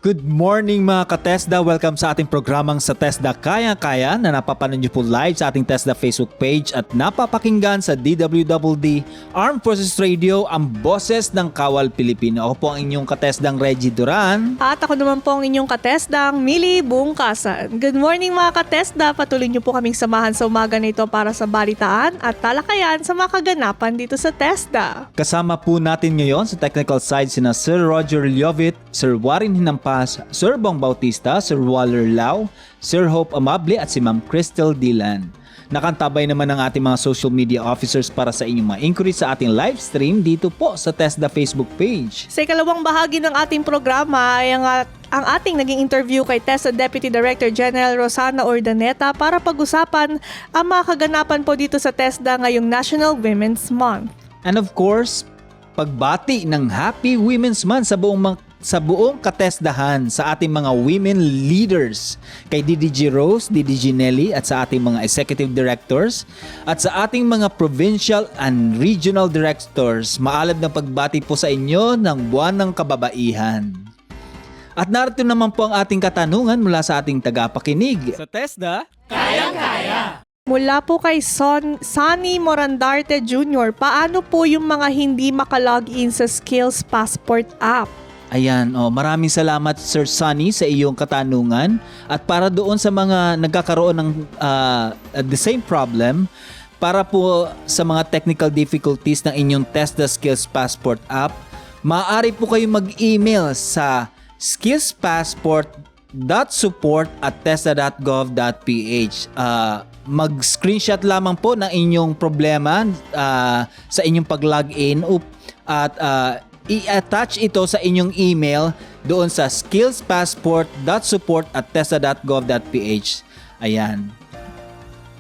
Good morning mga ka-TESDA! Welcome sa ating programang sa TESDA Kaya-Kaya na napapanood niyo po live sa ating TESDA Facebook page at napapakinggan sa DWDD Armed Forces Radio, ang boses ng Kawal Pilipino. Ako po ang inyong ka-TESDAng Reggie Duran. At ako naman po ang inyong ka-TESDAng Millie Bungkasan. Good morning mga ka-TESDA! Patuloy niyo po kaming samahan sa umaga na ito para sa balitaan at talakayan sa mga kaganapan dito sa TESDA. Kasama po natin ngayon sa technical side sina Sir Roger Liovit, Sir Warren Hinampas, Sir Bong Bautista, Sir Waller Lau, Sir Hope Amable at si Ma'am Crystal Dilan. Nakantabay naman ang ating mga social media officers para sa inyong mga inquiries sa ating live stream dito po sa TESDA Facebook page. Sa ikalawang bahagi ng ating programa ay ang ating naging interview kay TESDA Deputy Director General Rosana Ordaneta para pag-usapan ang mga kaganapan po dito sa TESDA ngayong National Women's Month. And of course, pagbati ng Happy Women's Month sa buong katesdahan sa ating mga women leaders, kay DDG Rose, DDG Nelly at sa ating mga executive directors at sa ating mga provincial and regional directors. Maalab na pagbati po sa inyo ng Buwan ng Kababaihan. At narito naman po ang ating katanungan mula sa ating tagapakinig. Sa TESDA, Kayang-Kaya! Mula po kay Sonny Morandarte Jr., paano po yung mga hindi makalogin sa Skills Passport app? Ayan, maraming salamat Sir Sonny sa iyong katanungan. At para doon sa mga nagkakaroon ng the same problem, para po sa mga technical difficulties ng inyong TESDA Skills Passport app, maaari po kayong mag-email sa skillspassport.support@tesda.gov.ph. Mag-screenshot lamang po ng inyong problema sa inyong pag-login at i-attach ito sa inyong email doon sa skillspassport.support@tesda.gov.ph. Ayan.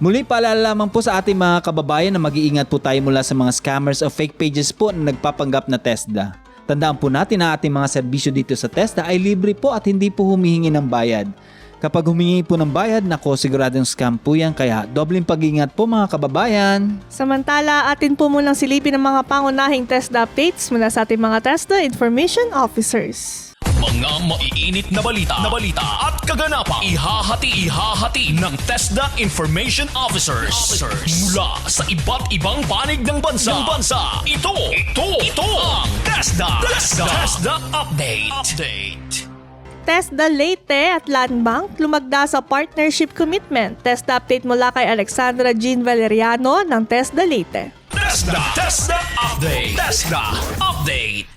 Muli paalala lamang po sa ating mga kababayan na mag-iingat po tayo mula sa mga scammers o fake pages po na nagpapanggap na TESDA. Tandaan po natin na ating mga serbisyo dito sa TESDA ay libre po at hindi po humihingi ng bayad. Kapag humingi po ng bayad, nako, siguradong scam po yan, kaya dobleng pag-ingat po mga kababayan. Samantala, atin po munang silipin ang mga pangunahing TESDA updates mula sa ating mga TESDA Information Officers. Mga maiinit na balita at kaganapan ihahati ng TESDA Information Officers mula sa iba't ibang panig ng bansa. Ito ang TESDA Update. TESDA Leyte at Land Bank lumagda sa partnership commitment. TESDA update mula kay Alexandra Jean Valeriano ng TESDA Leyte. TESDA Update.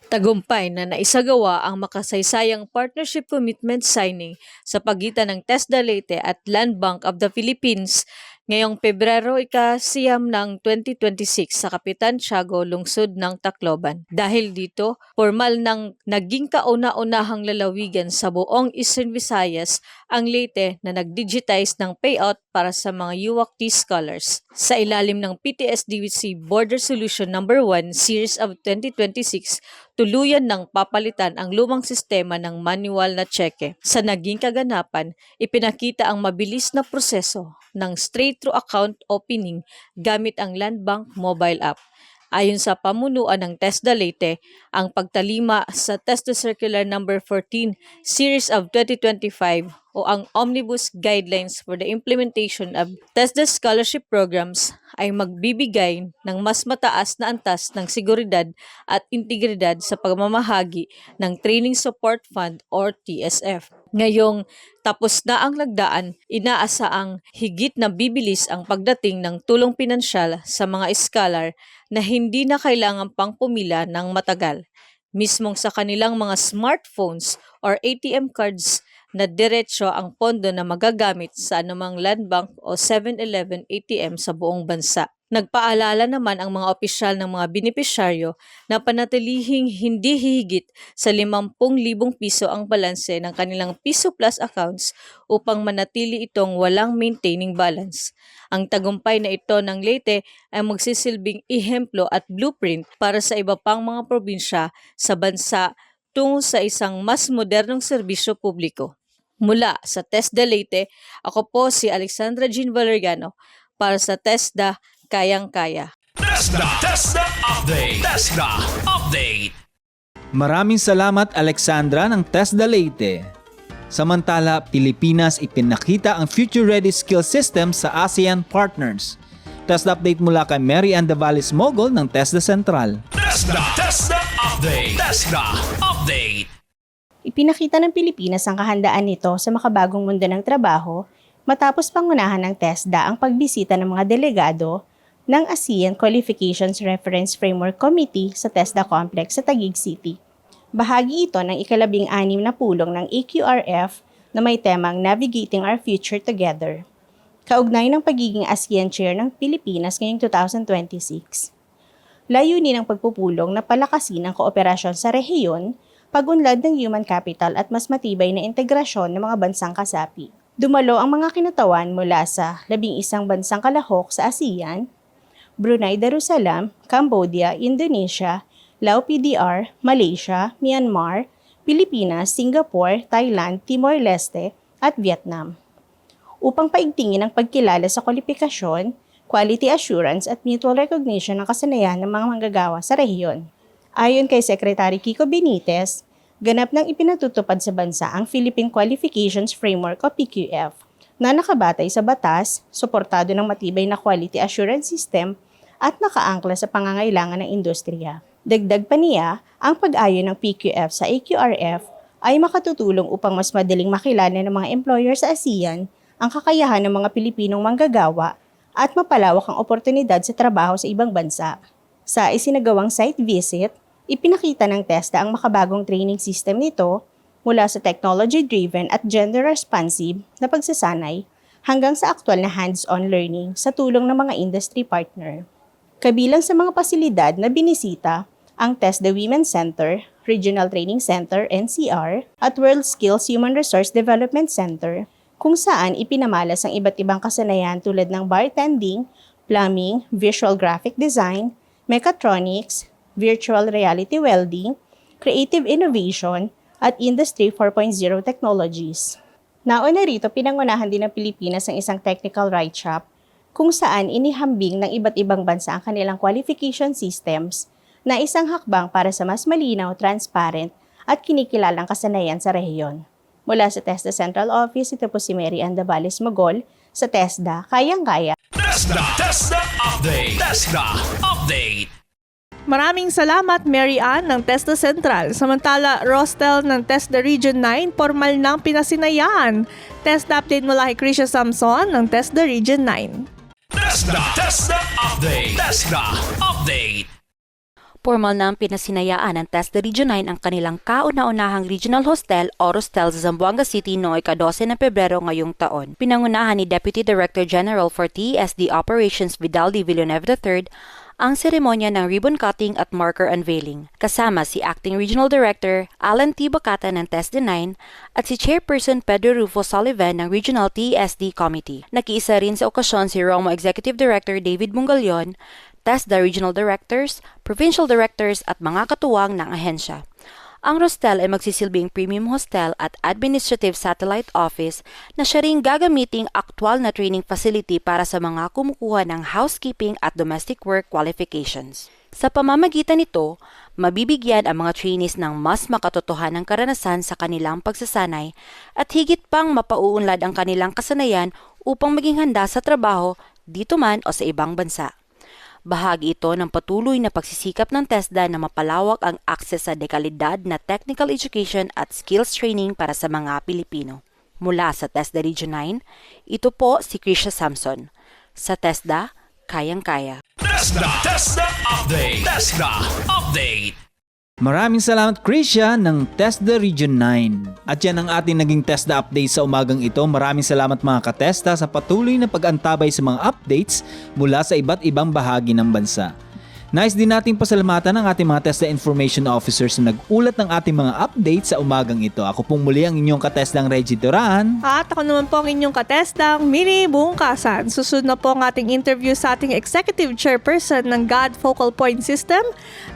Tagumpay na naisagawa ang makasaysayang partnership commitment signing sa pagitan ng TESDA Leyte at Land Bank of the Philippines ngayong Pebrero 9 ng 2026 sa Kapitan Tiago, lungsod ng Tacloban. Dahil dito, formal nang naging kauna-unahang lalawigan sa buong Eastern Visayas ang Leyte na nag-digitize ng payout para sa mga UWACT scholars. Sa ilalim ng PTSDC Board Resolution No. 1 Series of 2026, tuluyan ng papalitan ang lumang sistema ng manual na cheque. Sa naging kaganapan, ipinakita ang mabilis na proseso ng straight-through account opening gamit ang Land Bank mobile app. Ayon sa pamunuan ng TESDA Leyte, ang pagtalima sa TESDA Circular No. 14 Series of 2025 o ang Omnibus Guidelines for the Implementation of TESDA Scholarship Programs ay magbibigay ng mas mataas na antas ng seguridad at integridad sa pagmamahagi ng Training Support Fund or TSF. Ngayong tapos na ang lagdaan, inaasaang higit na bibilis ang pagdating ng tulong pinansyal sa mga scholar na hindi na kailangan pang pumila ng matagal. Mismong sa kanilang mga smartphones or ATM cards na diretso ang pondo na magagamit sa anumang Land Bank o 7-Eleven ATM sa buong bansa. Nagpaalala naman ang mga opisyal ng mga benepisyaryo na panatilihing hindi hihigit sa 50,000 piso ang balanse ng kanilang Piso Plus accounts upang manatili itong walang maintaining balance. Ang tagumpay na ito ng Leyte ay magsisilbing ehemplo at blueprint para sa iba pang mga probinsya sa bansa tungo sa isang mas modernong serbisyo publiko. Mula sa TESDA Leyte, ako po si Alexandra Jean Valeriano para sa TESDA Kayang-Kaya. TESDA Update. Maraming salamat Alexandra ng TESDA Leyte. Samantala, Pilipinas ipinakita ang future-ready skill system sa ASEAN partners. TESDA update mula kay Mary Ann Davales Mogol ng TESDA Central. TESDA Update. TESDA Update. Ipinakita ng Pilipinas ang kahandaan nito sa makabagong mundo ng trabaho matapos pangunahan ng TESDA ang pagbisita ng mga delegado ng ASEAN Qualifications Reference Framework Committee sa TESDA Complex sa Taguig City. Bahagi ito ng ika-16 na pulong ng AQRF na may temang Navigating Our Future Together. Kaugnay ng pagiging ASEAN Chair ng Pilipinas ngayong 2026. Layunin ng pagpupulong na palakasin ang kooperasyon sa rehiyon, pagunlad ng human capital at mas matibay na integrasyon ng mga bansang kasapi. Dumalo ang mga kinatawan mula sa 11 bansang kalahok sa ASEAN, Brunei Darussalam, Cambodia, Indonesia, Lao PDR, Malaysia, Myanmar, Pilipinas, Singapore, Thailand, Timor-Leste at Vietnam. Upang paigtingin ang pagkilala sa kwalifikasyon, quality assurance at mutual recognition ng kasanayan ng mga manggagawa sa rehiyon. Ayon kay Secretary Kiko Benitez, ganap nang ipinatutupad sa bansa ang Philippine Qualifications Framework o PQF na nakabatay sa batas, suportado ng matibay na quality assurance system at nakaangkla sa pangangailangan ng industriya. Dagdag pa niya, ang pag-ayon ng PQF sa AQRF ay makatutulong upang mas madaling makilala ng mga employer sa ASEAN ang kakayahan ng mga Pilipinong manggagawa at mapalawak ang oportunidad sa trabaho sa ibang bansa. Sa isinagawang site visit, ipinakita ng TESDA ang makabagong training system nito mula sa technology-driven at gender-responsive na pagsasanay hanggang sa aktwal na hands-on learning sa tulong ng mga industry partner. Kabilang sa mga pasilidad na binisita ang TESDA Women's Center, Regional Training Center NCR at World Skills Human Resource Development Center kung saan ipinamalas ang iba't ibang kasanayan tulad ng bartending, plumbing, visual graphic design, mechatronics, virtual reality welding, creative innovation at Industry 4.0 technologies. Nauna rito, pinangunahan din ng Pilipinas ang isang technical write shop kung saan inihambing ng iba't ibang bansa ang kanilang qualification systems na isang hakbang para sa mas malinaw, transparent at kinikilalang kasanayan sa rehiyon. Mula sa TESDA Central Office, ito po si Mary Ann Davales Mogol sa TESDA, kayang-kaya. TESDA Update. TESDA Update. Maraming salamat Mary Ann ng TESDA Central. Samantala, Rostel ng TESDA Region 9, formal ng pinasinayaan. TESDA update mula kay Krisha Samson ng TESDA Region 9. TESDA Update. TESDA Update. Formal na ang pinasinayaan ng TESDA Region 9 ang kanilang kauna-unahang regional hostel o Rostel sa Zamboanga City noong ika-12 ng Pebrero ngayong taon. Pinangunahan ni Deputy Director General for TESD Operations Vidal D. Villanueva III ang seremonya ng ribbon cutting at marker unveiling, kasama si Acting Regional Director Alan T. Bacata ng TESDA 9 at si Chairperson Pedro Rufo Sullivan ng Regional TESD Committee. Nakiisa rin sa okasyon si ROMO Executive Director David Bungalyon, TESDA Regional Directors, Provincial Directors at mga katuwang ng ahensya. Ang Rostel ay magsisilbing premium hostel at administrative satellite office na siya ring gagamiting aktwal na training facility para sa mga kumukuha ng housekeeping at domestic work qualifications. Sa pamamagitan nito, mabibigyan ang mga trainees ng mas makatotohanang karanasan sa kanilang pagsasanay at higit pang mapauunlad ang kanilang kasanayan upang maging handa sa trabaho dito man o sa ibang bansa. Bahagi ito ng patuloy na pagsisikap ng TESDA na mapalawak ang akses sa dekalidad na technical education at skills training para sa mga Pilipino. Mula sa TESDA Region 9, ito po si Krisha Samson. Sa TESDA, kayang-kaya. TESDA Update. TESDA Update. Maraming salamat Krisha ng TESDA Region 9. At yan ang ating naging TESDA update sa umagang ito. Maraming salamat mga ka-TESDA sa patuloy na pag-antabay sa mga updates mula sa iba't ibang bahagi ng bansa. Nice din nating pasalamatan ang ating mga TESDA Information Officers na nag-ulat ng ating mga updates sa umagang ito. Ako pong muli ang inyong ka-TESDAng Reggie Duran. At ako naman po ang inyong katestang Mini Bungkasan. Susunod na po ang ating interview sa ating Executive Chairperson ng GOD Focal Point System,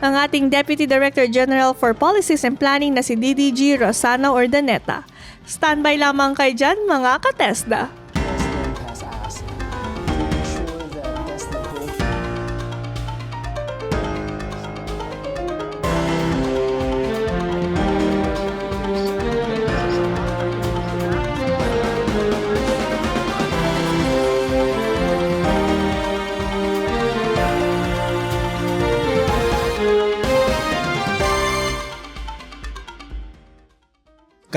ang ating Deputy Director General for Policies and Planning na si DDG Rosana Ordaneta. Standby lamang kayo dyan mga katesda.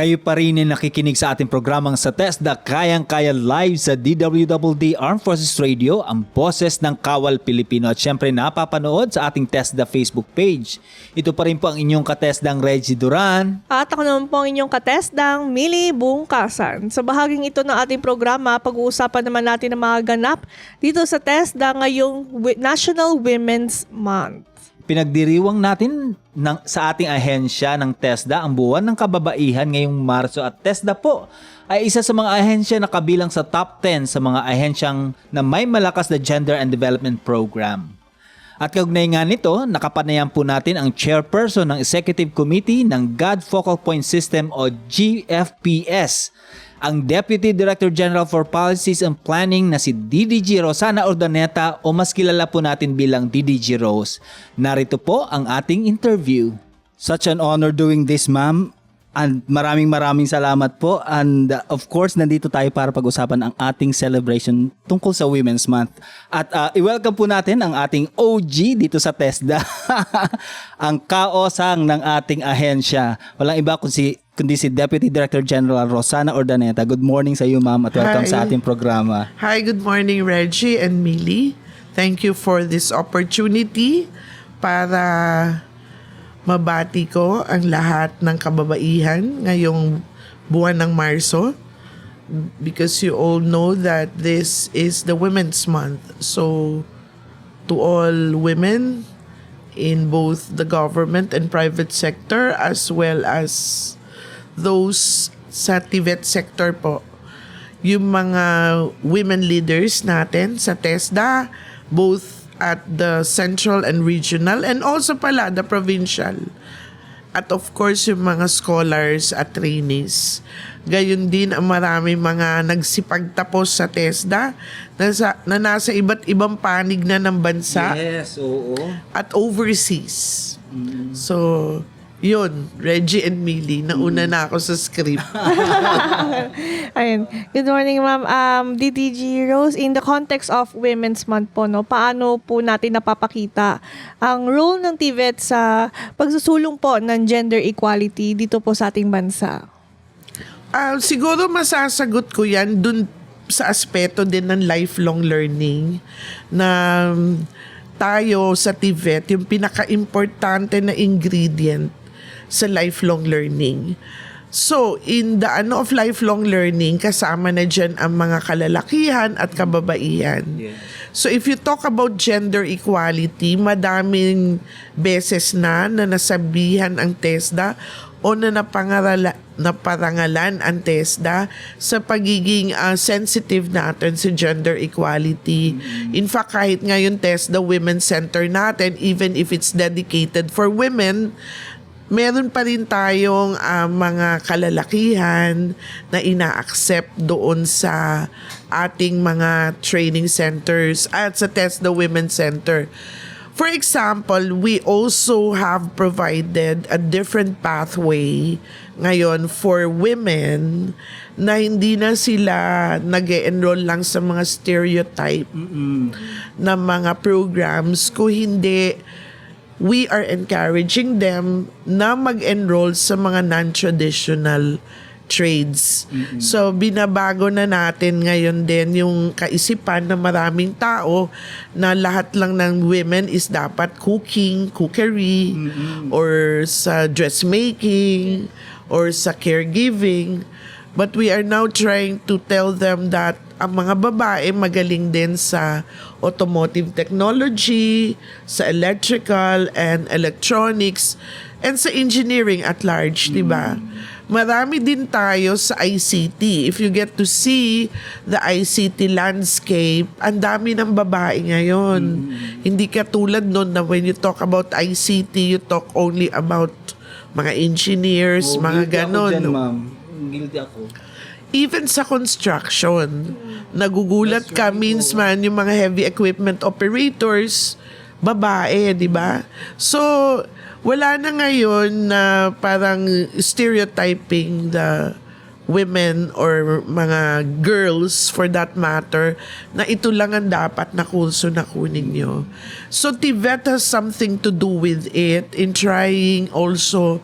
Kayo pa rin ay nakikinig sa ating programang sa TESDA Kayang-Kaya live sa DWDD Armed Forces Radio, ang boses ng Kawal Pilipino, at syempre napapanood sa ating TESDA Facebook page. Ito pa rin po ang inyong katesdang Reggie Duran. At ako naman po ang inyong katesdang Millie Bungkasan. Sa bahaging ito ng ating programa, pag-uusapan naman natin ang mga ganap dito sa TESDA ngayong National Women's Month. Pinagdiriwang natin sa ating ahensya ng TESDA ang buwan ng kababaihan ngayong Marso, at TESDA po ay isa sa mga ahensya na kabilang sa top 10 sa mga ahensyang na may malakas na Gender and Development Program. At kaugnay nga nito, nakapanayan po natin ang chairperson ng Executive Committee ng God Focal Point System o GFPS, ang Deputy Director General for Policies and Planning na si DDG Rosana Urdaneta, o mas kilala po natin bilang DDG Rose. Narito po ang ating interview. Such an honor doing this, ma'am. And maraming salamat po. And of course, nandito tayo para pag-usapan ang ating celebration tungkol sa Women's Month. At i-welcome po natin ang ating OG dito sa TESDA. Ang kaosang ng ating ahensya. Walang iba kundi si Deputy Director General Rosana Urdaneta. Good morning sa iyo, ma'am, at welcome sa ating programa. Hi, good morning, Reggie and Millie. Thank you for this opportunity para mabati ko ang lahat ng kababaihan ngayong buwan ng Marso, because you all know that this is the Women's Month. So, to all women in both the government and private sector, as well as those sa TVET sector po, yung mga women leaders natin sa TESDA, both at the central and regional, and also pala the provincial. At of course, yung mga scholars at trainees. Gayon din ang marami mga nagsipagtapos sa TESDA na nasa iba't ibang panig na ng bansa. Yes, oo. At overseas. So, yun, Reggie and Millie, nauna na ako sa script. Ayun. Good morning, ma'am. DDG Rose, in the context of Women's Month po, no, paano po natin napapakita ang role ng TVET sa pagsusulong po ng gender equality dito po sa ating bansa? Siguro masasagot ko yan dun sa aspeto din ng lifelong learning na tayo sa TVET, yung pinaka-importante na ingredient sa lifelong learning. So, in the of lifelong learning, kasama na dyan ang mga kalalakihan at kababaihan. Yes. So, if you talk about gender equality, madaming beses na nasabihan ang TESDA o na naparangalan ang TESDA sa pagiging sensitive natin sa gender equality. In fact, kahit ngayon TESDA Women's Center natin, even if it's dedicated for women, meron pa rin tayong mga kalalakihan na ina-accept doon sa ating mga training centers at sa TESDA Women's Center. For example, we also have provided a different pathway ngayon for women na hindi na sila nag-enroll lang sa mga stereotype na mga programs, kung hindi we are encouraging them na mag-enroll sa mga non-traditional trades. So, binabago na natin ngayon din yung kaisipan ng maraming tao na lahat lang ng women is dapat cookery, or sa dressmaking, or sa caregiving. But we are now trying to tell them that ang mga babae magaling din sa automotive technology, sa electrical and electronics, and sa engineering at large, di ba? Marami din tayo sa ICT. If you get to see the ICT landscape, ang dami ng babae ngayon. Hindi katulad nun na when you talk about ICT, you talk only about mga engineers, mga ganon. Guilty ako dyan, ma'am. Guilty ako. Even sa construction, nagugulat ka minsan yung mga heavy equipment operators, babae, di ba? So, wala na ngayon na parang stereotyping the women or mga girls for that matter na ito lang ang dapat na kurso na kunin nyo. So TVET has something to do with it in trying also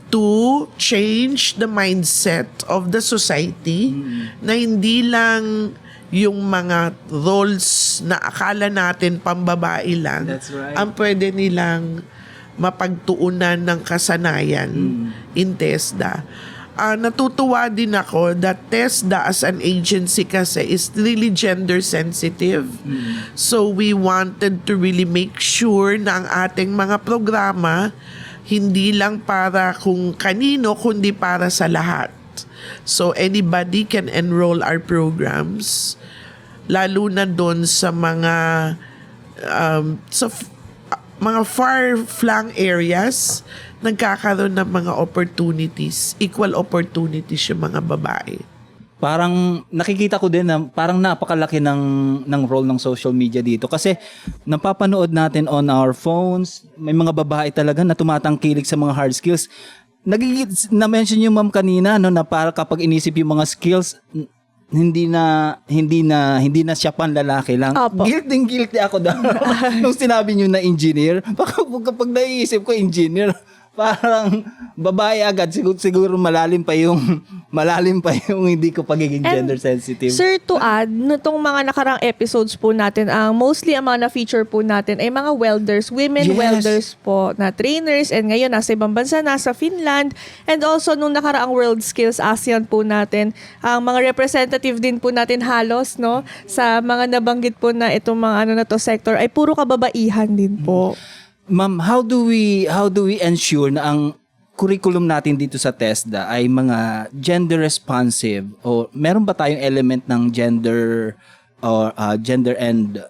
to change the mindset of the society na hindi lang yung mga roles na akala natin pambabae lang That's right. ang pwede nilang mapagtuunan ng kasanayan in TESDA. Natutuwa din ako that TESDA as an agency kasi is really gender sensitive. So we wanted to really make sure na ang ating mga programa hindi lang para kung kanino kundi para sa lahat. So anybody can enroll our programs, lalo na doon sa mga mga far-flung areas, nagkakaroon ng mga opportunities, equal opportunities yung mga babae. Parang nakikita ko din na parang napakalaki ng role ng social media dito kasi napapanood natin on our phones, may mga babae talaga na tumatangkilik sa mga hard skills. Na-mention yung ma'am kanina no, na para kapag inisip yung mga skills hindi na siya panlalaki lang. Opo. Guilty ako daw nung sinabi niyo na engineer. Kapag naiisip ko engineer, parang babae agad, siguro malalim pa yung hindi ko pagiging gender sensitive. Sir, to add, nitong mga nakarang episodes po natin, mostly ang mga na-feature po natin ay mga welders, women Yes. welders po na trainers, and ngayon nasa ibang bansa, nasa Finland, and also nung nakaraang World Skills ASEAN po natin, ang mga representative din po natin halos, no, sa mga nabanggit po na itong mga sector ay puro kababaihan din po. Ma'am, how do we ensure na ang curriculum natin dito sa TESDA ay mga gender responsive o meron ba tayong element ng gender or gender and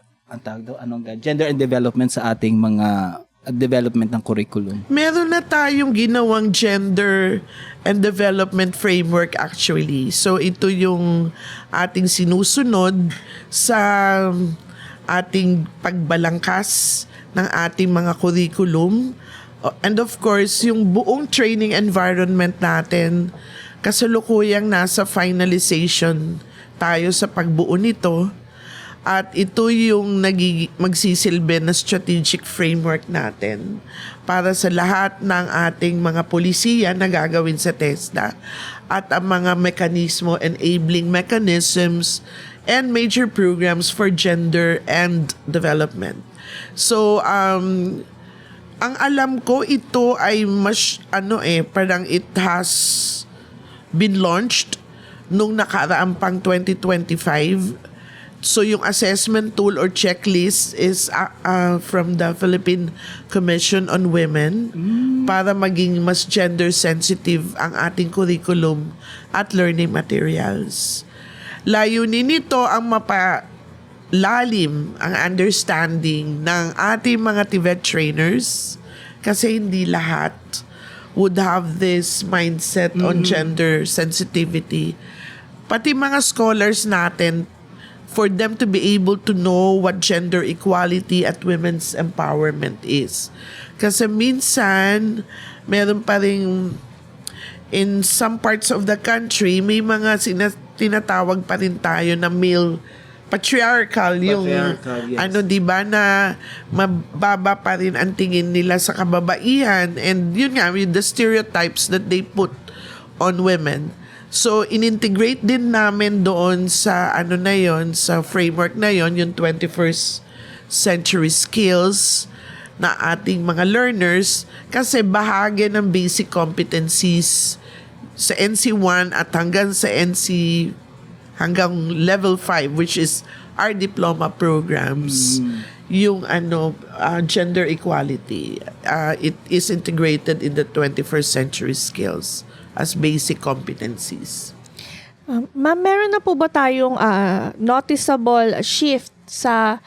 gender and development sa ating mga development ng curriculum? Meron na tayong ginawang gender and development framework actually. So ito yung ating sinusunod sa ating pagbalangkas ng ating mga curriculum. And of course, yung buong training environment natin, kasalukuyang nasa finalization tayo sa pagbuo nito. At ito yung magsisilbi na strategic framework natin para sa lahat ng ating mga polisiya na gagawin sa TESDA at ang mga mekanismo, enabling mechanisms, and major programs for gender and development. So, ang alam ko, ito ay parang it has been launched nung nakaraang pang 2025. So, yung assessment tool or checklist is from the Philippine Commission on Women para maging mas gender sensitive ang ating curriculum at learning materials. Layunin nito ang lalim ang understanding ng ating mga TVET trainers kasi hindi lahat would have this mindset on gender sensitivity. Pati mga scholars natin, for them to be able to know what gender equality at women's empowerment is. Kasi minsan, meron pa rin in some parts of the country, may mga tinatawag pa rin tayo na male patriarchal, yung yes. di ba, na mababa pa rin ang tingin nila sa kababaihan, and yun nga, with the stereotypes that they put on women. So inintegrate din namin doon sa sa framework na yon, yung 21st century skills na ating mga learners, kasi bahagi ng basic competencies sa NC1 at hanggang sa hanggang level 5, which is our diploma programs. Yung gender equality, it is integrated in the 21st century skills as basic competencies. Ma'am, meron na po ba tayong noticeable shift sa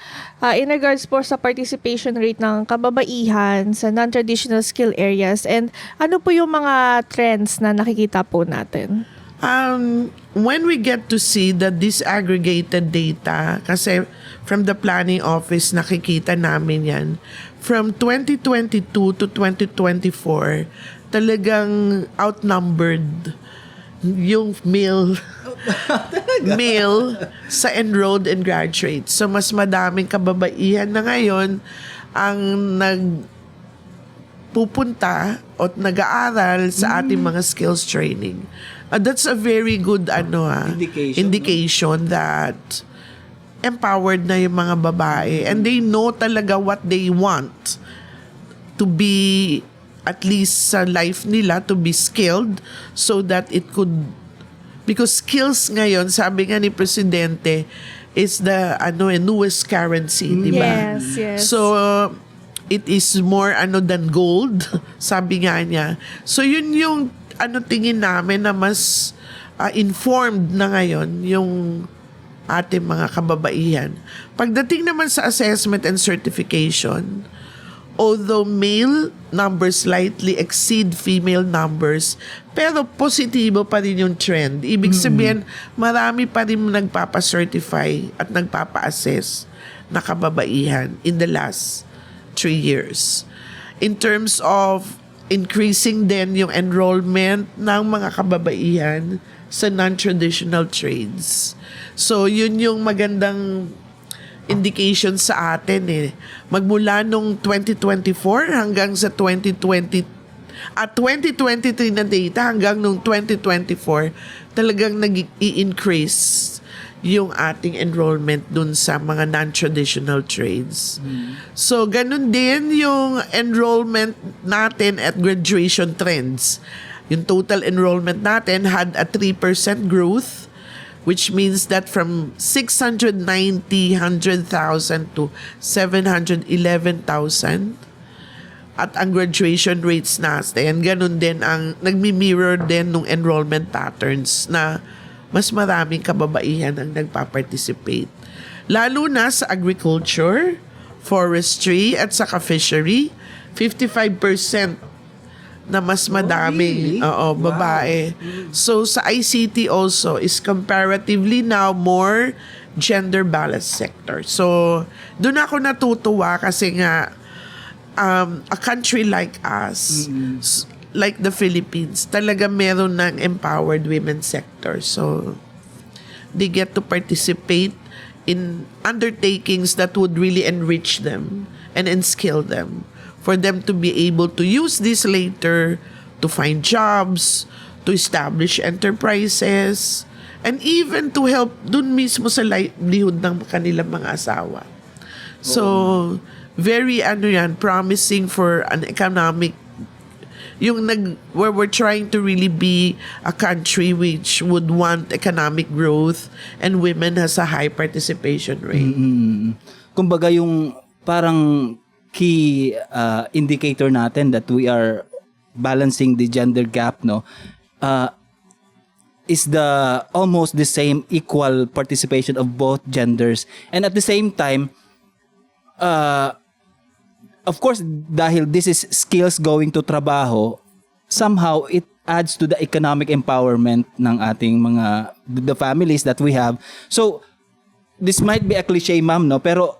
in regards po sa participation rate ng kababaihan sa non-traditional skill areas, and ano po yung mga trends na nakikita po natin? When we get to see the disaggregated data, kasi from the planning office nakikita namin yan, from 2022 to 2024, talagang outnumbered yung male sa enrolled and graduate. So mas madaming kababaihan na ngayon ang pupunta o nag-aaral sa ating mga skills training. That's a very good indication that empowered na yung mga babae and they know talaga what they want to be, at least sa life nila, to be skilled so that it could, because skills ngayon, sabi nga ni Presidente, is the newest currency, di ba? Yes. So it is more than gold, sabi nga niya. So yun yung tingin namin na mas informed na ngayon yung ating mga kababaihan. Pagdating naman sa assessment and certification, although male numbers slightly exceed female numbers, pero positibo pa rin yung trend. Ibig sabihin, marami pa rin nagpapa-certify at nagpapa-assess na kababaihan in the last 3 years. In terms of increasing din yung enrollment ng mga kababaihan sa non-traditional trades. So, yun yung magandang indication sa atin Magmula nung 2024 hanggang sa 2023 na data hanggang nung 2024, talagang nag-i-increase yung ating enrollment dun sa mga non-traditional trades. So, ganun din yung enrollment natin at graduation trends. Yung total enrollment natin had a 3% growth, which means that from 100,000 to 711,000. At ang graduation rates natin, ganun din ang nagmi-mirror din ng enrollment patterns na mas maraming kababaihan ang nagpa-participate. Lalo na sa agriculture, forestry, at saka fishery, 55% na mas madaming babae. So sa ICT also is comparatively now more gender balanced sector. So doon ako natutuwa kasi nga a country like us, like the Philippines, talaga meron ng empowered women sector. So they get to participate in undertakings that would really enrich them and enskill them, for them to be able to use this later to find jobs, to establish enterprises, and even to help dun mismo sa livelihood ng kanilang mga asawa. So, very promising for an economic, where we're trying to really be a country which would want economic growth and women has a high participation rate. Kumbaga yung parang key indicator natin that we are balancing the gender gap is the almost the same equal participation of both genders, and at the same time of course dahil this is skills going to trabaho, somehow it adds to the economic empowerment ng ating the families that we have. So this might be a cliche, ma'am, pero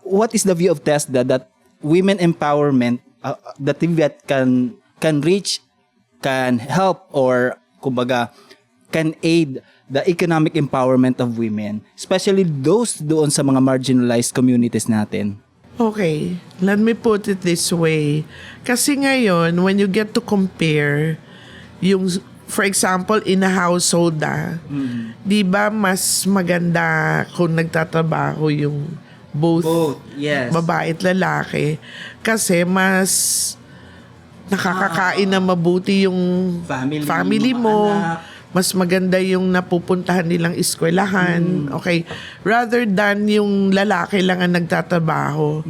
what is the view of TESDA that women empowerment, that TVET can reach, can help, or kumbaga can aid the economic empowerment of women, especially those doon sa mga marginalized communities natin? Okay, let me put it this way. Kasi ngayon, when you get to compare yung, for example, in a household, di ba mas maganda kung nagtatrabaho yung both yes, babae at lalaki, kasi mas nakakakain na mabuti yung family mo, mas maganda yung napupuntahan nilang eskwelahan, okay, rather than yung lalaki lang ang nagtatrabaho.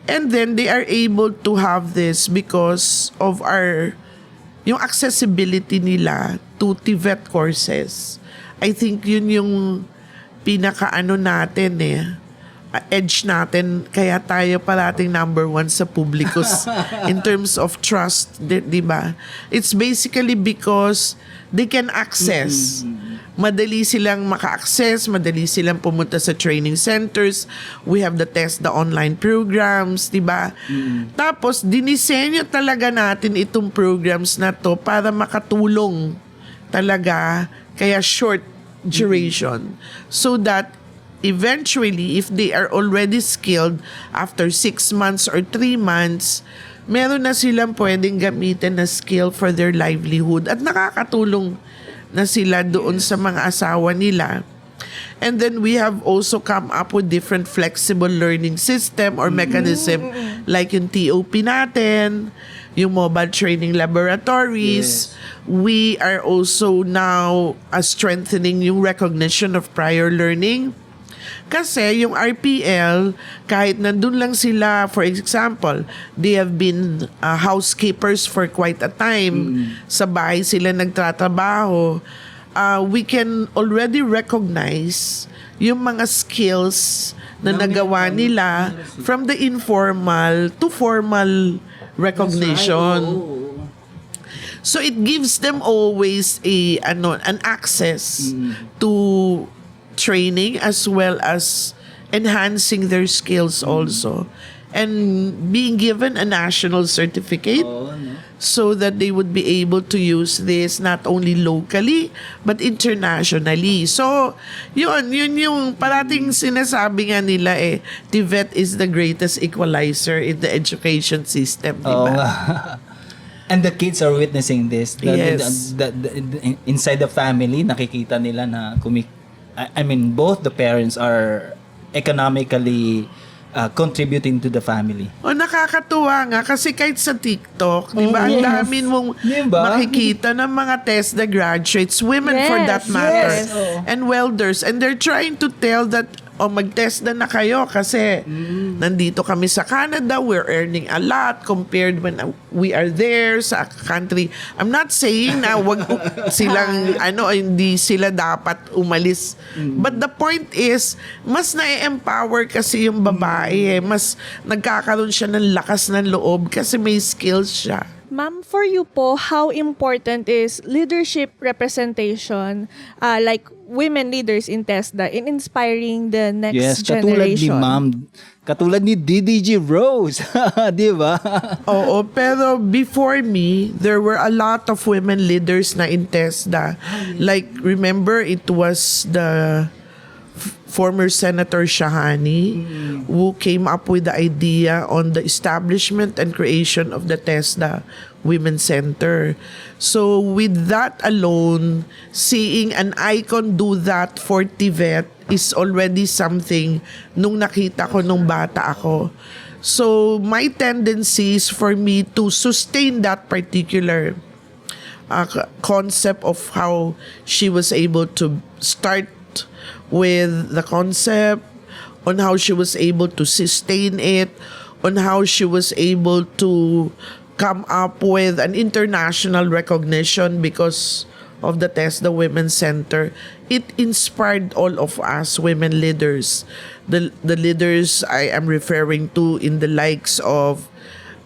And then they are able to have this because of yung accessibility nila to TVET courses. I think yun yung natin edge natin, kaya tayo parating number 1 sa publikos in terms of trust, di ba? It's basically because they can access. Madali silang maka-access, madali silang pumunta sa training centers. We have the online programs, di ba? Tapos, dinisenyo talaga natin itong programs na to para makatulong talaga, kaya short duration. So that eventually, if they are already skilled, after 6 months or 3 months, meron na silang pwedeng gamitin na skill for their livelihood at nakakatulong na sila doon sa mga asawa nila. And then we have also come up with different flexible learning system or mechanism like yung TOP natin, yung mobile training laboratories. We are also now strengthening yung recognition of prior learning. Kasi yung RPL, kahit nandun lang sila, for example, they have been housekeepers for quite a time. Sa bahay sila nagtatrabaho. We can already recognize yung mga skills na nagawa nila from the informal to formal recognition. So it gives them always an access to training as well as enhancing their skills also, and being given a national certificate so that they would be able to use this not only locally but internationally. So yun yung parating sinasabi nga nila TVET is the greatest equalizer in the education system, di ba? And the kids are witnessing this. Yes. Inside the family, nakikita nila na both the parents are economically contributing to the family. Nakakatuwa nga kasi kahit sa TikTok, di ba, ang dami mong makikita ng mga TESDA graduates, women for that matter, and welders, and they're trying to tell that mag-TESDA na kayo kasi nandito kami sa Canada, we're earning a lot compared when we are there sa country. I'm not saying na wag silang hindi sila dapat umalis. But the point is, mas na-empower kasi yung babae. Mas nagkakaroon siya ng lakas ng loob kasi may skills siya. Ma'am, for you po, how important is leadership representation, like women leaders in TESDA, in inspiring the next generation? Katulad ni DDG Rose, di ba? Oo, pero before me, there were a lot of women leaders na in TESDA. Like, remember, it was the former Senator Shahani who came up with the idea on the establishment and creation of the TESDA Women's Center. So with that alone, seeing an icon do that for TVET is already something nung nakita ko nung bata ako. So my tendency is for me to sustain that particular concept of how she was able to start with the concept, on how she was able to sustain it, on how she was able to come up with an international recognition because of the TESDA Women's Center. It inspired all of us women leaders. The leaders I am referring to in the likes of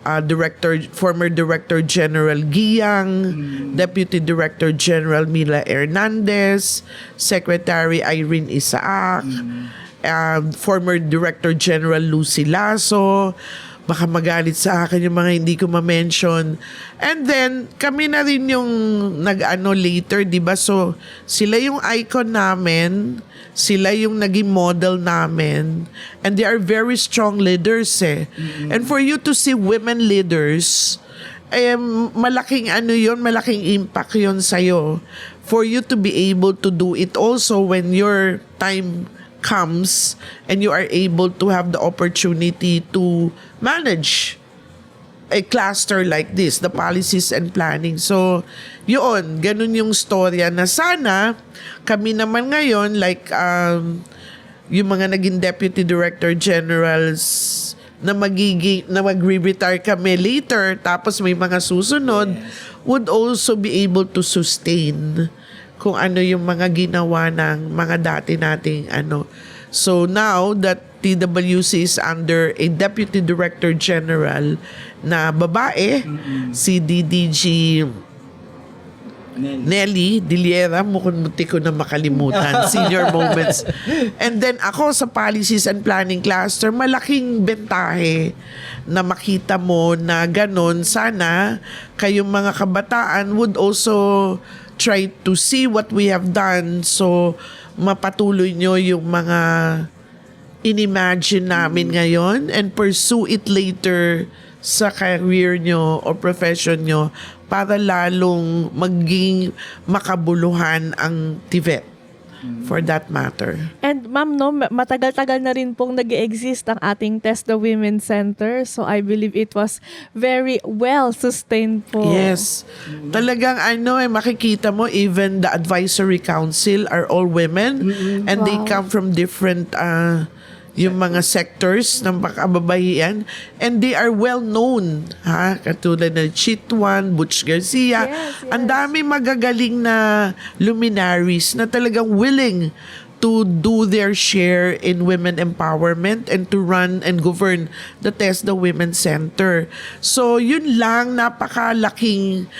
former Director General Giyang, Deputy Director General Mila Hernandez, Secretary Irene Isaac, former Director General Lucy Lasso. Baka magalit sa akin yung mga hindi ko ma-mention. And then, kami na rin yung later, di ba? So, sila yung icon namin, sila yung naging model namin, and they are very strong leaders And for you to see women leaders, malaking malaking impact yun sa'yo. For you to be able to do it also when your time comes and you are able to have the opportunity to manage a cluster like this, the policies and planning. So, yun, ganun yung storya na sana kami naman ngayon, like yung mga naging Deputy Director Generals na magre-retire kami later, tapos may mga susunod, would also be able to sustain kung ano yung mga ginawa ng mga dati nating So now that TWC is under a Deputy Director General na babae, si DDG Nelly Diliera, munti ko na makalimutan, senior moments. And then ako sa Policies and Planning Cluster, malaking bentahe na makita mo na ganun. Sana kayong mga kabataan would also try to see what we have done, so mapatuloy nyo yung mga inimagine namin ngayon and pursue it later sa career nyo o profession nyo para lalong maging makabuluhan ang TVET for that matter. And ma'am, no, matagal-tagal na rin pong nag-exist ang ating Test the Women Center. So I believe it was very well sustained po. Yes. Talagang makikita mo even the advisory council are all women and they come from different yung mga sectors ng kababaihan and they are well known, katulad ng Chitwan, Butch Garcia. Yes. Ang dami magagaling na luminaries na talagang willing to do their share in women empowerment and to run and govern the TESDA Women's Center. So yun lang, napakalaking,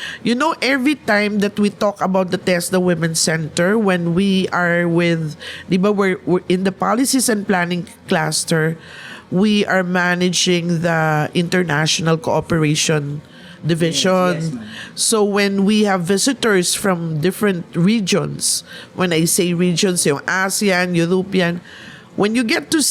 every time that we talk about the TESDA Women's Center, when we are with, di ba, we're in the policies and planning cluster, we are managing the international cooperation division. So when we have visitors from different regions, when I say regions, yung ASEAN, European, when you get to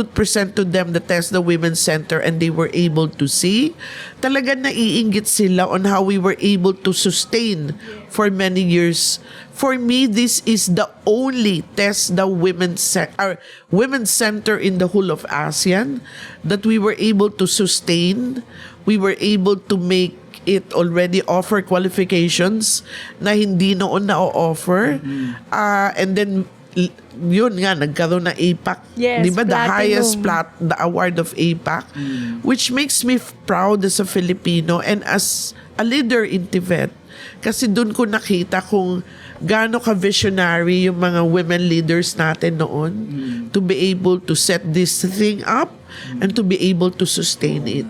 present to them the TESDA Women's Center and they were able to see, talaga naiinggit sila on how we were able to sustain for many years. For me, this is the only TESDA Women's Center in the whole of ASEAN that we were able to sustain. We were able to make it already offer qualifications na hindi noon na-offer. And then, yun nga, nagkaroon na APAC. Yes, Di ba? The platinum. highest the award of APAC. Which makes me proud as a Filipino and as a leader in TVET. Kasi doon ko nakita kung gaano ka-visionary yung mga women leaders natin noon to be able to set this thing up and to be able to sustain it.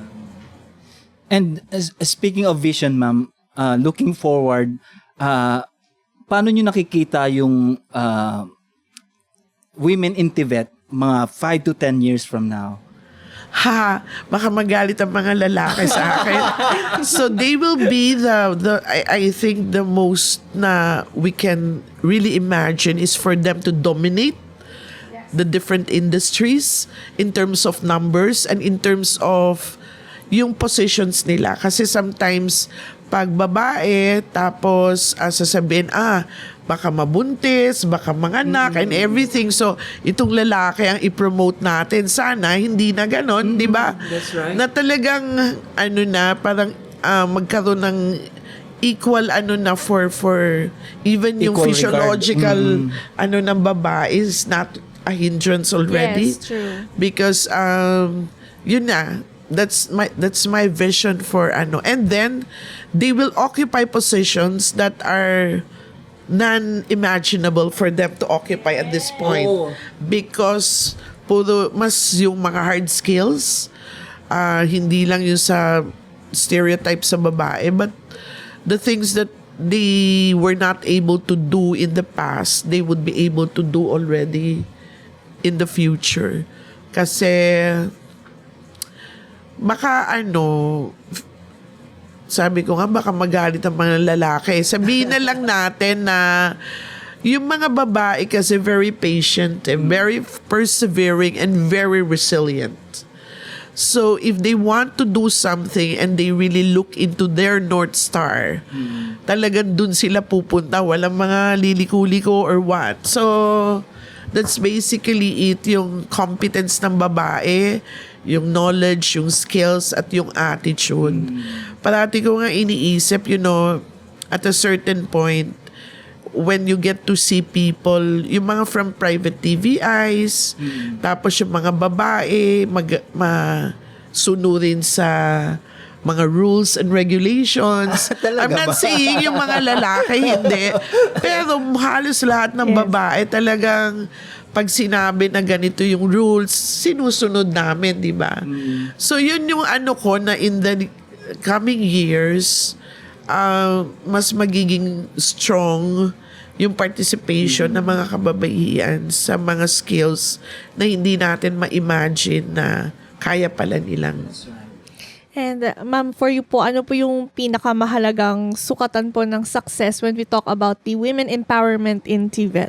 And speaking of vision, ma'am, looking forward, paano nyo nakikita yung women in Tibet mga 5 to 10 years from now? Baka magalit ang mga lalaki sa akin. So they will be I think the most na we can really imagine is for them to dominate the different industries in terms of numbers and in terms of yung positions nila. Kasi sometimes, pag babae, tapos sasabihin, baka mabuntis, baka manganak, and everything. So, itong lalaki ang i-promote natin. Sana, hindi na ganon, di ba? That's right. Na talagang, parang magkaroon ng equal for even yung Equal physiological ng babae is not a hindrance already. Yes, true. Because yun na, that's my vision for and then they will occupy positions that are non-imaginable for them to occupy at this point because puro mas yung mga hard skills, hindi lang yung sa stereotype sa babae, but the things that they were not able to do in the past, they would be able to do already in the future. Kasi baka sabi ko nga, baka magalit ang mga lalaki. Sabihin na lang natin na yung mga babae kasi very patient and very persevering and very resilient. So if they want to do something and they really look into their North Star, talagang dun sila pupunta. Walang mga liliko-liko or what. So that's basically it, yung competence ng babae, yung knowledge, yung skills, at yung attitude. Parati ko nga iniisip, at a certain point, when you get to see people, yung mga from private TVIs, tapos yung mga babae, masunurin sa mga rules and regulations. I'm not saying yung mga lalaki, hindi. Pero halos lahat ng babae talagang pag sinabi na ganito yung rules, sinusunod namin, di ba? So yun yung ko na in the coming years, mas magiging strong yung participation ng mga kababaihan sa mga skills na hindi natin ma-imagine na kaya pala nilang. And ma'am, for you po, ano po yung pinakamahalagang sukatan po ng success when we talk about the women empowerment in TVET?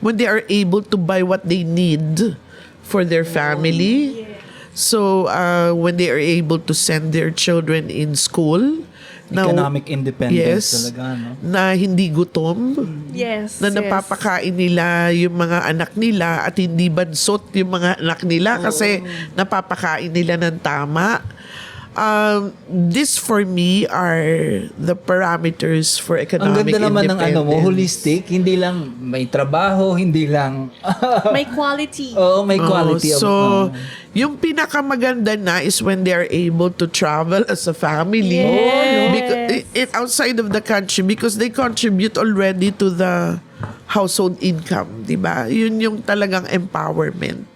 When they are able to buy what they need for their family. So, when they are able to send their children in school, na- Economic independence yes, talaga, no? na hindi gutom, Yes. na napapakain nila yung mga anak nila at hindi bansot yung mga anak nila kasi napapakain nila ng tama. This for me are the parameters for Ang economic ganda naman ng independence. holistic, hindi lang may trabaho, hindi lang May quality. Oo, may quality of So, yung pinakamaganda na is when they are able to travel as a family. Yes. Because, outside of the country because they contribute already to the household income, di ba? Yun yung talagang empowerment.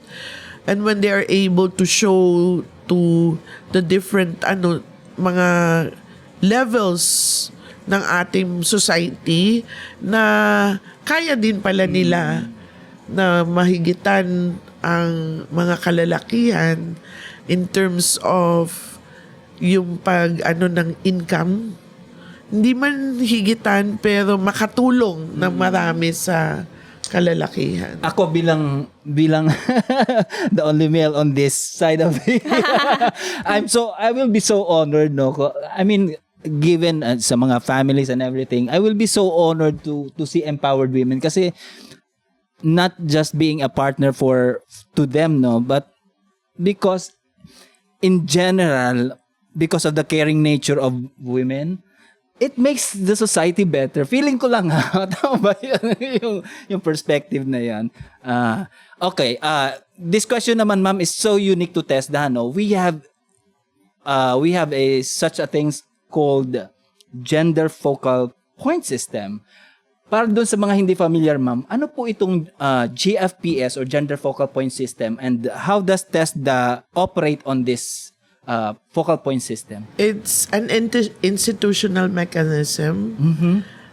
And when they are able to show to the different mga levels ng ating society na kaya din pala nila na mahigitan ang mga kalalakihan in terms of yung ng income, hindi man higitan pero makatulong ng marami sa kalalakihan. ako bilang the only male on this side of it. I will be so honored, no. I mean, given sa mga families and everything, I will be so honored to see empowered women kasi not just being a partner to them, no, but because in general, because of the caring nature of women, it makes the society better. Feeling ko lang ha. Tama ba yun? yung perspective na yan. Okay. This question naman, ma'am, is so unique to TESDA. No? We have such a thing called gender focal point system. Para doon sa mga hindi familiar, ma'am, ano po itong GFPS or gender focal point system, and how does TESDA operate on this focal point system? It's an institutional mechanism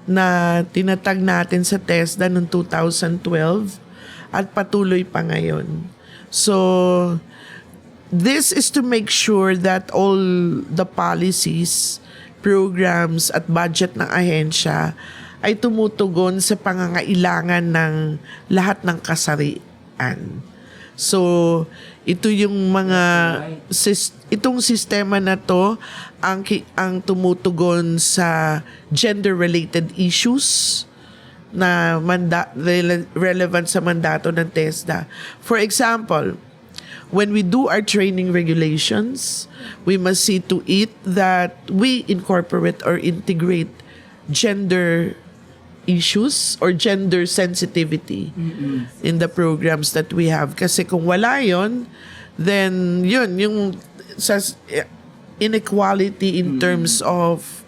na tinatag natin sa TESDA noong 2012 at patuloy pa ngayon. So, this is to make sure that all the policies, programs at budget ng ahensya ay tumutugon sa pangangailangan ng lahat ng kasarian. So, ito yung itong sistema na to ang tumutugon sa gender-related issues na relevant sa mandato ng TESDA. For example, when we do our training regulations, we must see to it that we incorporate or integrate gender issues or gender sensitivity in the programs that we have. Kasi kung wala yon, then yung inequality in terms of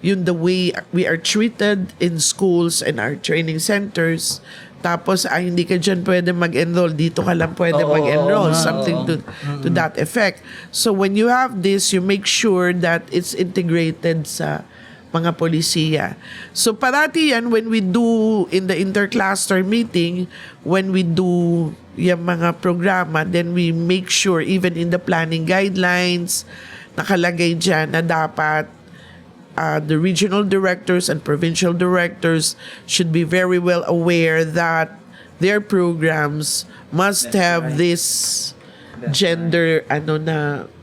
the way we are treated in schools and our training centers, tapos hindi ka dyan pwede mag-enroll, dito ka lang pwede mag-enroll, something to that effect. So when you have this, you make sure that it's integrated sa mga polisiya. So parati yan when we do in the intercluster meeting, when we do yung mga programa, then we make sure even in the planning guidelines, nakalagay dyan na dapat the regional directors and provincial directors should be very well aware that their programs must have this gender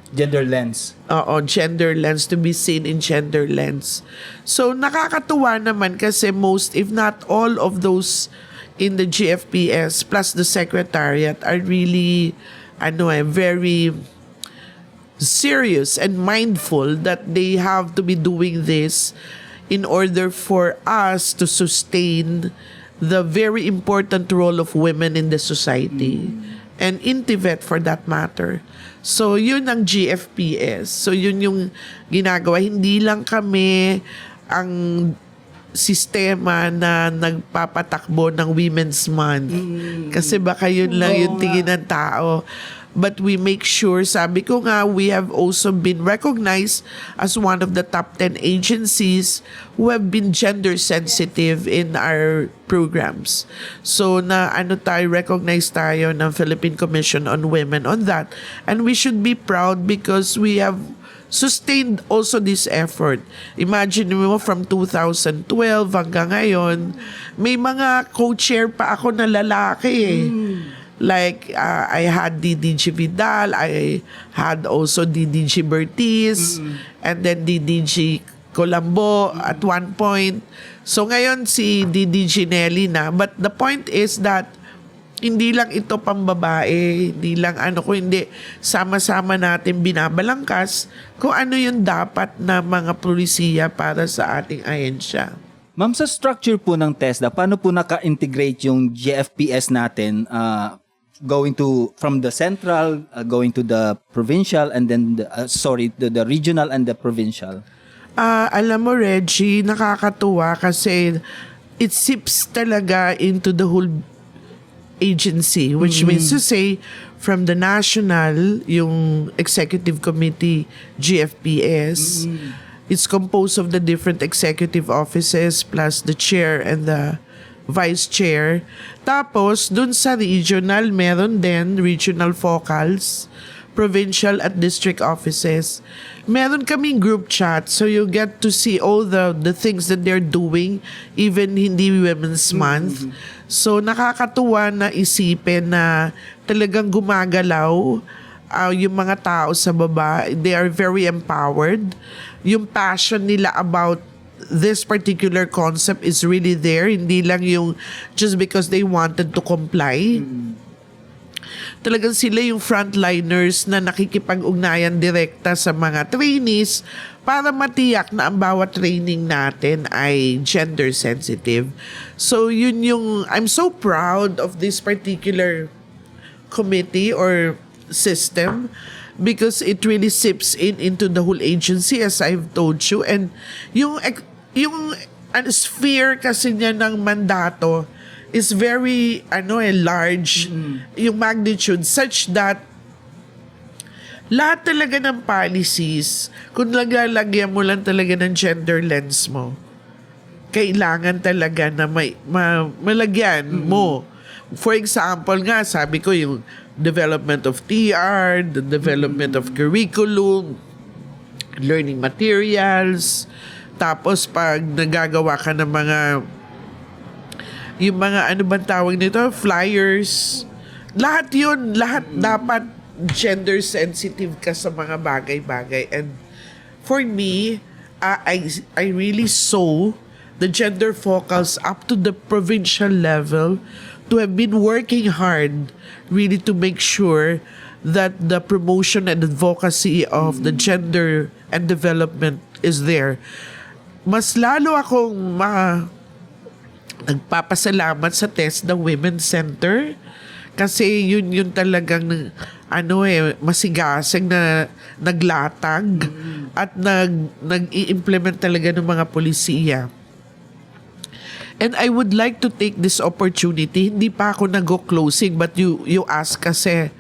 Gender lens. Gender lens, to be seen in gender lens. So nakakatuwa naman kasi most if not all of those in the GFPS plus the secretariat are really very serious and mindful that they have to be doing this in order for us to sustain the very important role of women in the society and in Tibet for that matter. So, yun ang GFPS. So, yun yung ginagawa. Hindi lang kami ang sistema na nagpapatakbo ng Women's Month. Kasi baka yun lang yung tingin ng tao. But we make sure, sabi ko nga, we have also been recognized as one of the top 10 agencies who have been gender sensitive in our programs. So recognize tayo ng Philippine Commission on Women on that. And we should be proud because we have sustained also this effort. Imagine mo from 2012 hanggang ngayon, may mga co-chair pa ako na lalaki Like, I had DDG Vidal, I had also DDG Bertiz, and then DDG Colombo at one point. So ngayon si DDG Nelly na. But the point is that hindi lang ito pambabae, hindi lang kundi sama-sama natin binabalangkas kung ano yung dapat na mga pulisiya para sa ating ahensya. Ma'am, sa structure po ng TESDA, paano po naka-integrate yung GFPS natin going to from the central, going to the provincial, and then the regional and the provincial? Alam mo, Reggie, nakakatuwa kasi it seeps talaga into the whole agency, which means to say, from the national, yung executive committee, GFPS, it's composed of the different executive offices plus the chair and the vice chair. Tapos, dun sa regional, meron din regional focals, provincial at district offices. Meron kaming group chat, so you get to see all the things that they're doing, even hindi Women's Month. So nakakatuwa na isipin na talagang gumagalaw yung mga tao sa baba. They are very empowered. Yung passion nila about this particular concept is really there. Hindi lang yung just because they wanted to comply. Talagang sila yung frontliners na nakikipag-ugnayan direkta sa mga trainees para matiyak na ang bawat training natin ay gender sensitive. So yun yung, I'm so proud of this particular committee or system because it really seeps into the whole agency, as I've told you. And yung sphere kasi niya ng mandato is very large, yung magnitude such that lahat talaga ng policies, kung lalagyan mo lang talaga ng gender lens mo, kailangan talaga na malagyan mo. For example nga, sabi ko yung development of TR, the development of curriculum, learning materials, tapos pag nagagawa ka ng yung mga ano bang tawag nito, flyers, lahat yun, lahat dapat gender sensitive ka sa mga bagay-bagay. And for me, I really saw the gender focals up to the provincial level to have been working hard really to make sure that the promotion and advocacy of the gender and development is there. Mas lalo akong nagpapasalamat sa TESDA Women's Center kasi yun talagang masigasig na naglatag at nag-i-implement talaga ng mga pulisiya. And I would like to take this opportunity, hindi pa ako nag-closing but you ask kasi,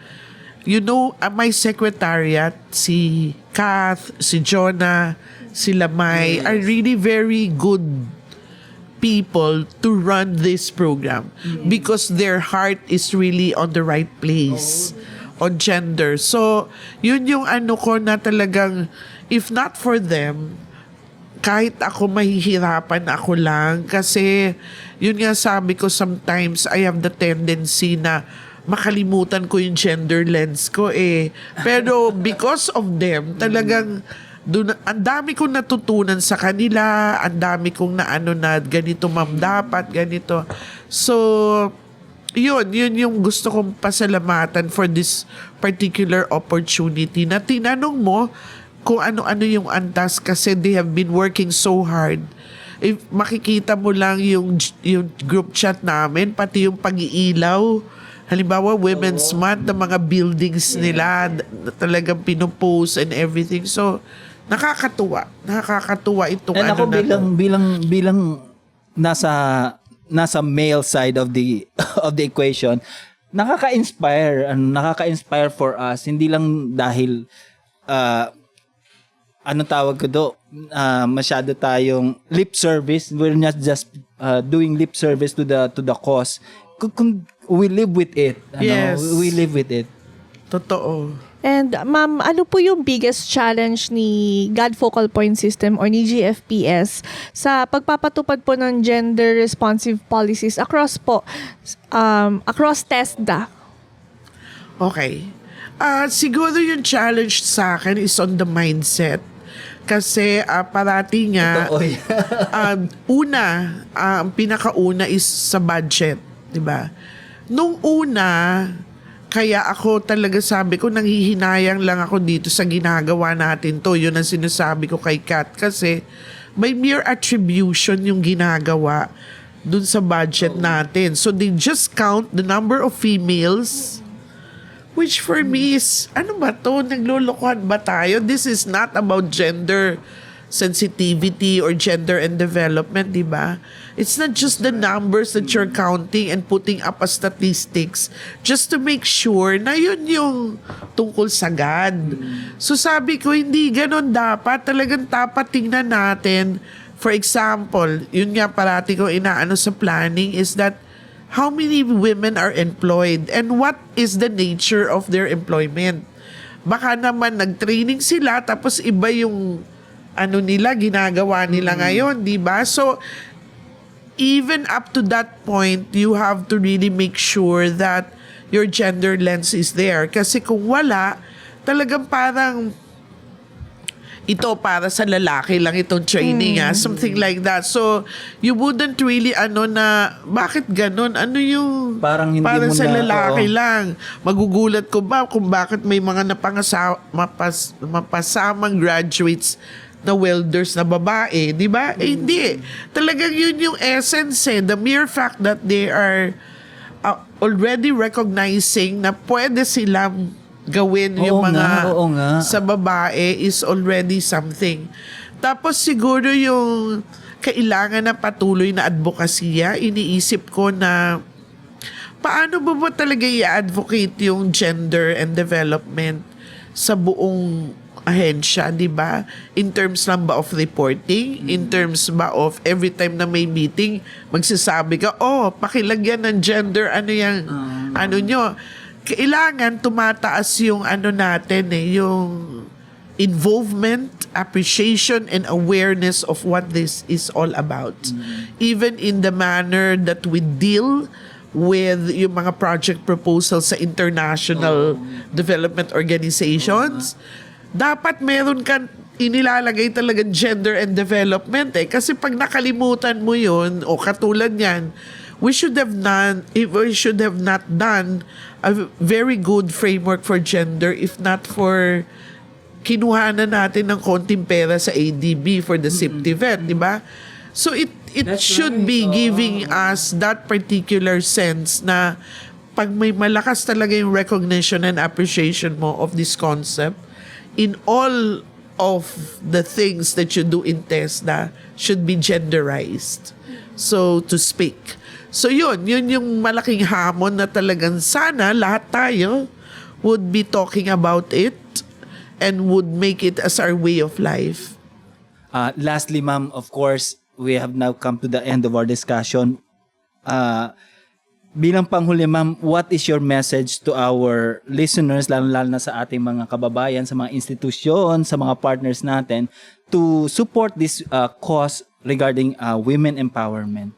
my secretariat, si Kath, si Jonah, si Lamay, are really very good people to run this program because their heart is really on the right place on gender. So, yun yung ko na talagang, if not for them, kahit ako mahihirapan ako lang kasi yun nga sabi ko, sometimes I have the tendency na makalimutan ko yung gender lens ko Pero because of them, talagang ang dami kong natutunan sa kanila, ang dami kong na ganito ma'am dapat, ganito. So, yun yung gusto kong pasalamatan for this particular opportunity na tinanong mo kung ano-ano yung antas kasi they have been working so hard. If makikita mo lang yung group chat namin, pati yung pag-iilaw, halimbawa Women's Month, ng mga buildings nila, talagang pinupost and everything. So, nakakatuwa itong And ako bilang nasa male side of the equation, nakaka-inspire for us, hindi lang dahil masyado tayong lip service. We're not just doing lip service to the cause. Kung we live with it, Yes. We live with it. Totoo. And ma'am, ano po yung biggest challenge ni God Focal Point System or ni GFPS sa pagpapatupad po ng gender responsive policies across TESDA? Okay. Siguro yung challenge sa akin is on the mindset. Kasi parati nga, Oy. ang pinakauna is sa budget, di ba? Nung una, kaya ako talaga sabi ko, nanghihinayang lang ako dito sa ginagawa natin to. Yun ang sinasabi ko kay Kat. Kasi may mere attribution yung ginagawa dun sa budget natin. So they just count the number of females, which for me is, ano ba to? Naglulukuhan ba tayo? This is not about gender sensitivity or gender and development, di ba? It's not just the numbers that you're counting and putting up as statistics just to make sure na yun yung tungkol sa God. So sabi ko, hindi ganon dapat. Talagang dapat tingnan natin. For example, yun nga parati ko inaano sa planning is that how many women are employed and what is the nature of their employment. Baka naman nag-training sila tapos iba yung ano nila, ginagawa nila ngayon, di ba? So, even up to that point, you have to really make sure that your gender lens is there. Kasi kung wala, talagang parang ito para sa lalaki lang itong training, something like that. So, you wouldn't really bakit ganun? Ano yung Parang hindi para mo sa na- lalaki oo. lang? Magugulat ko ba kung bakit may mga mapasamang graduates na welders na babae, di ba? Hindi. Talagang yun yung essence The mere fact that they are already recognizing na pwede silang gawin yung Oo mga nga, oo nga. sa babae is already something. Tapos siguro yung kailangan na patuloy na advokasya, iniisip ko na paano ba talaga i-advocate yung gender and development sa buong ahensya, di ba? In terms lang ba of reporting? In terms ba of every time na may meeting, magsasabi ka, pakilagyan ng gender, ano nyo. Kailangan tumataas yung natin yung involvement, appreciation, and awareness of what this is all about. Even in the manner that we deal with yung mga project proposals sa international development organizations, dapat meron kang inilalagay talagang gender and development kasi pag nakalimutan mo yun o katulad yan, we should have not done a very good framework for gender if not for kinuhanan natin ng konting pera sa ADB for the CPTVET, di ba? So it should be giving us that particular sense na pag may malakas talaga yung recognition and appreciation mo of this concept, in all of the things that you do in TESDA should be genderized, so to speak. So yun yung malaking hamon na talagang sana lahat tayo would be talking about it and would make it as our way of life. Lastly, ma'am, of course, we have now come to the end of our discussion. Bilang panghuli, ma'am, what is your message to our listeners, lalo-lalo na sa ating mga kababayan, sa mga institusyon, sa mga partners natin, to support this cause regarding women empowerment?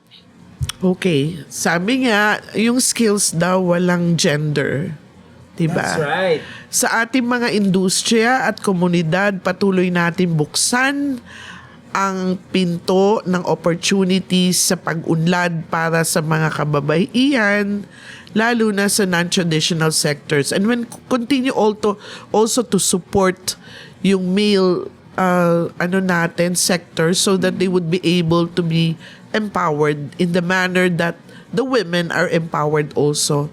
Okay, sabi nga, yung skills daw walang gender. Diba? That's right. Sa ating mga industriya at komunidad, patuloy natin buksan ang pinto ng opportunities sa pag-unlad para sa mga kababaihan, lalo na sa non-traditional sectors. And when continue also to support yung male sector so that they would be able to be empowered in the manner that the women are empowered also.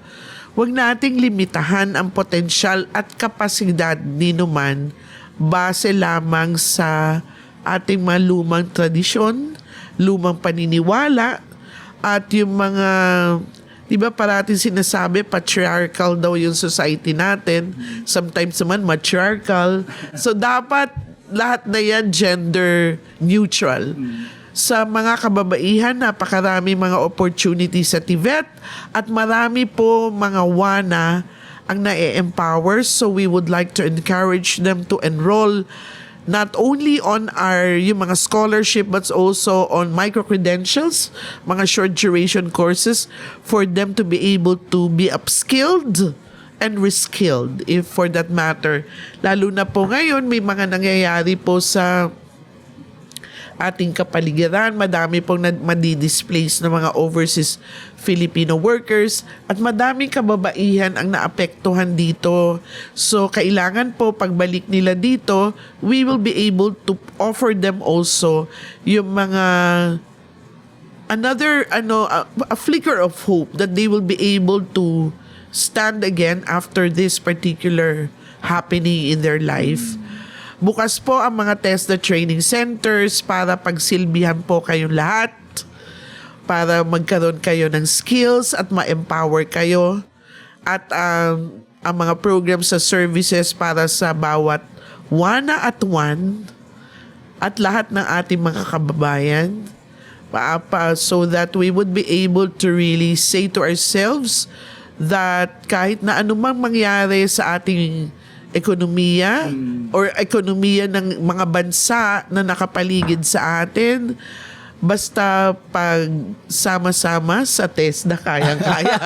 Huwag nating limitahan ang potensyal at kapasidad ni numan base lamang sa ating mga lumang tradisyon, lumang paniniwala, at yung mga, di ba parating sinasabi, patriarchal daw yung society natin, sometimes naman matriarchal. So dapat lahat na yan gender neutral. Sa mga kababaihan, napakarami mga opportunities sa TVET at marami po mga WANA ang na-empower. So we would like to encourage them to enroll not only on yung mga scholarship but also on micro-credentials, mga short duration courses for them to be able to be upskilled and reskilled, if for that matter. Lalo na po ngayon, may mga nangyayari po sa ating kapaligiran. Madami pong madi-displace ng mga overseas Filipino workers at madaming kababaihan ang naapektuhan dito. So, kailangan po pagbalik nila dito, we will be able to offer them also yung mga a flicker of hope that they will be able to stand again after this particular happening in their life. Bukas po ang mga TESDA training centers para pagsilbihan po kayong lahat, para magkaroon kayo ng skills at ma-empower kayo, at ang mga programs sa services para sa bawat wana at lahat ng ating mga kababayan, so that we would be able to really say to ourselves that kahit na anumang mangyari sa ating ekonomiya or ekonomiya ng mga bansa na nakapaligid sa atin, basta pag sama-sama sa TESDA, kayang-kaya.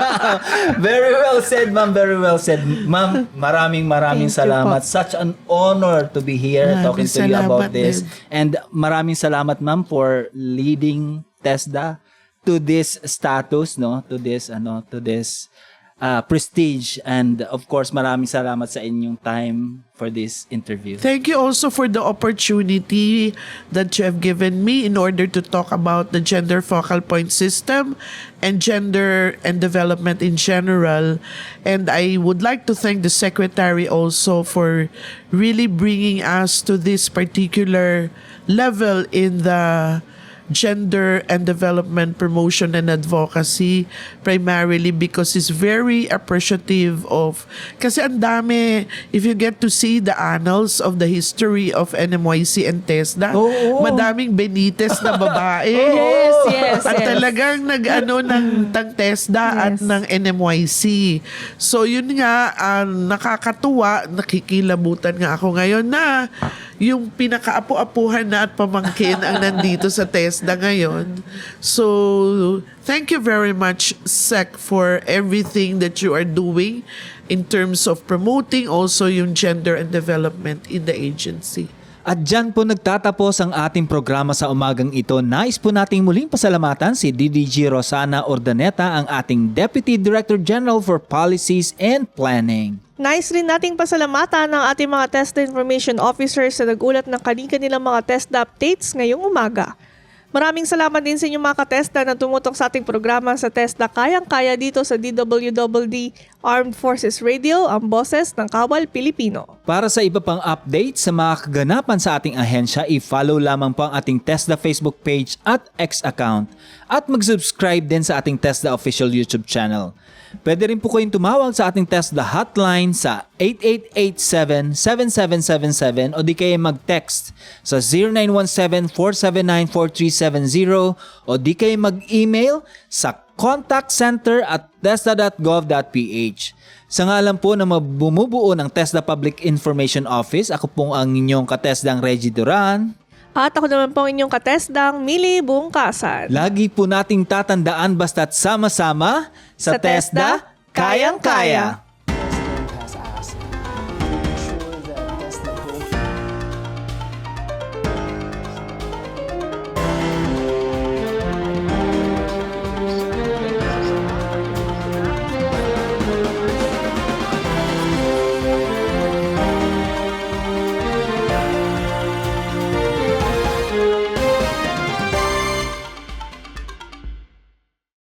Very well said, ma'am. Very well said. Ma'am, maraming Thank you salamat. po. Such an honor to be here talking to you about salamat this. din. And maraming salamat, ma'am, for leading TESDA to this status, no? To this prestige. And of course, maraming salamat sa inyong time for this interview. Thank you also for the opportunity that you have given me in order to talk about the gender focal point system and gender and development in general. And I would like to thank the Secretary also for really bringing us to this particular level in the gender and development promotion and advocacy, primarily because he's very appreciative of, kasi ang dami, if you get to see the annals of the history of NMYC and TESDA, madaming Benitez na babae. Yes. At talagang ng TESDA at ng NMYC. So yun nga, nakakatuwa, nakikilabutan nga ako ngayon na yung pinakaapu-apuhan na at pamangkin ang nandito sa TESDA ngayon. So, thank you very much, Sec, for everything that you are doing in terms of promoting also yung gender and development in the agency. At dyan po nagtatapos ang ating programa sa umagang ito. Nais po nating muling pasalamatan si DDG Rosana Ordaneta, ang ating Deputy Director General for Policies and Planning. Nice rin nating pasalamatan ng ating mga TESDA Information Officers sa nagulat ng kanilang mga TESDA updates ngayong umaga. Maraming salamat din sa inyong mga ka-TESDA na tumutok sa ating programa sa TESDA Kayang-Kaya dito sa DWWD Armed Forces Radio, ang boses ng Kawal Pilipino. Para sa iba pang update sa mga kaganapan sa ating ahensya, i-follow lamang po ang ating TESDA Facebook page at X account at mag-subscribe din sa ating TESDA official YouTube channel. Pwede rin po kayong tumawag sa ating TESDA hotline sa 8887-7777 o di kaya mag-text sa 0917-479-4370 o di kaya mag-email sa contactcenter@tesda.gov.ph. Sa ngalan po na bumubuo ng TESDA Public Information Office, ako pong ang inyong ka-TESDAng Reggie Duran. At ako naman po ang inyong ka-TESDAng Mili Bungkasan. Lagi po nating tatandaan basta't sama-sama sa TESDA, kayang-kaya.